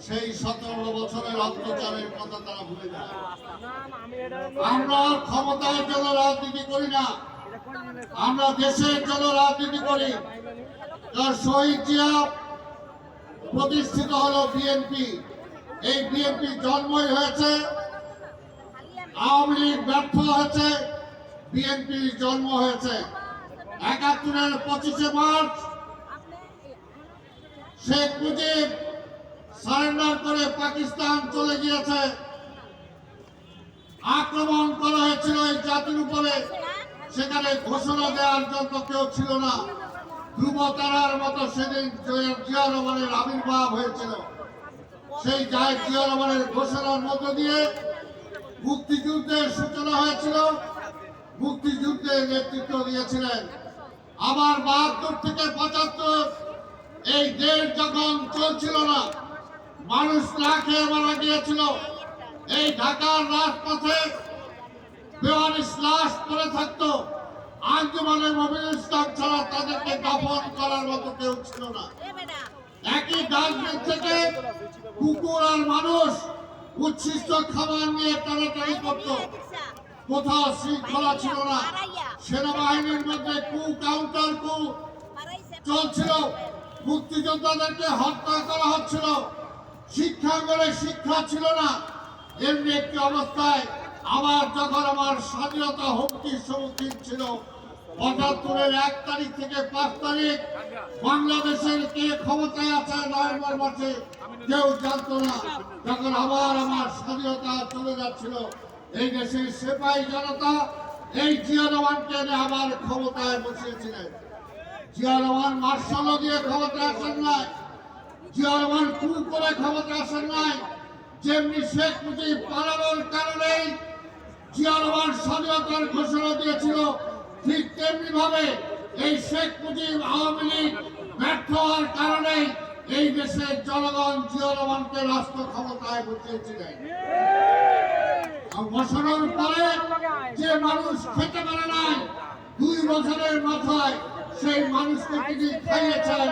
সেই 17 বছরের অত্যাচারের কথা তারা ভুলে যায়। আমরা ক্ষমতার জন্য রাজনীতি করি না, আমরা দেশের জন্য রাজনীতি করি। শহীদ জিয়া প্রতিষ্ঠিত হলো বিএনপি, এই বিএনপি জন্মই হয়েছে, আওয়ামী লীগ ব্যর্থ হয়েছে, বিএনপির জন্ম হয়েছে। ৭১-এর 25শে মার্চ শেখ মুজিব সারেন্ডার করে পাকিস্তান চলে গিয়েছে। আক্রমণ করা হয়েছিল এই জাতির উপরে, সেখানে ঘোষণা দেওয়ার জন্য কেউ ছিল না। ধ্রুব তারার মতো সেদিন জিয়া রহমানের আবির্ভাব হয়েছিল। সেই জিয়া রহমানের ঘোষণার মধ্য দিয়ে মুক্তিযুদ্ধের সূচনা হয়েছিল, মুক্তিযুদ্ধের নেতৃত্ব দিয়েছিলেন। আবার ৭২ থেকে ৭৫ এই দেশ যখন চলছিল না, মানুষ না খেয়ে মারা গিয়েছিল, এই ঢাকার রাজপথে বেওয়ারিশ লাশ পড়ে থাকতো, আঞ্জুমানে মমিনুল ইসলাম ছাড়া তাদেরকে দাফন করার মতো কেউ ছিল না। একই ডাস্টবিন থেকে কুকুর আর মানুষ উচ্ছিষ্ট খাবার নিয়ে টানাটানি করত। কোথাও শৃঙ্খলা ছিল না, সেনাবাহিনীর মধ্যে কাউন্টার চলছিল, মুক্তিযোদ্ধাদেরকে হত্যা করা হচ্ছিল, শিক্ষাঙ্গনে শিক্ষা ছিল না। এমনি একটি অবস্থায় আবার যখন আমার স্বাধীনতা হুমকির সম্মুখীন ছিল, ৭৫-এর ১ তারিখ থেকে ৫ তারিখ বাংলাদেশের কে ক্ষমতায় আছে নভেম্বর মাসে কেউ জানতো না। যখন আবার আমার স্বাধীনতা চলে যাচ্ছিল, এই দেশের সিপাহী জনতা এই জিয়া রহমানকে আবার ক্ষমতায় বসিয়েছিলেন। জিয়া রহমান মার্শাল দিয়ে ক্ষমতায় আসেন নাই, জিয়া রহমান কু করে ক্ষমতায় আসেন নাই। যেমনি শেখ মুজিব পালানোর কারণেই জিয়া রহমান স্বাধীনতার ঘোষণা দিয়েছিল, ঠিক তেমনি ভাবে এই শেখ মুজিব আওয়ামী লীগ ব্যর্থ হওয়ার কারণে এই দেশের জনগণ জিয়া রহমানকে রাষ্ট্র ক্ষমতায় বসিয়েছিলেন। বসানোর পরে যে মানুষ খেতে পারে নাই 2 বছরের মাথায়, সেই মানুষকে তিনি খাইয়েছেন।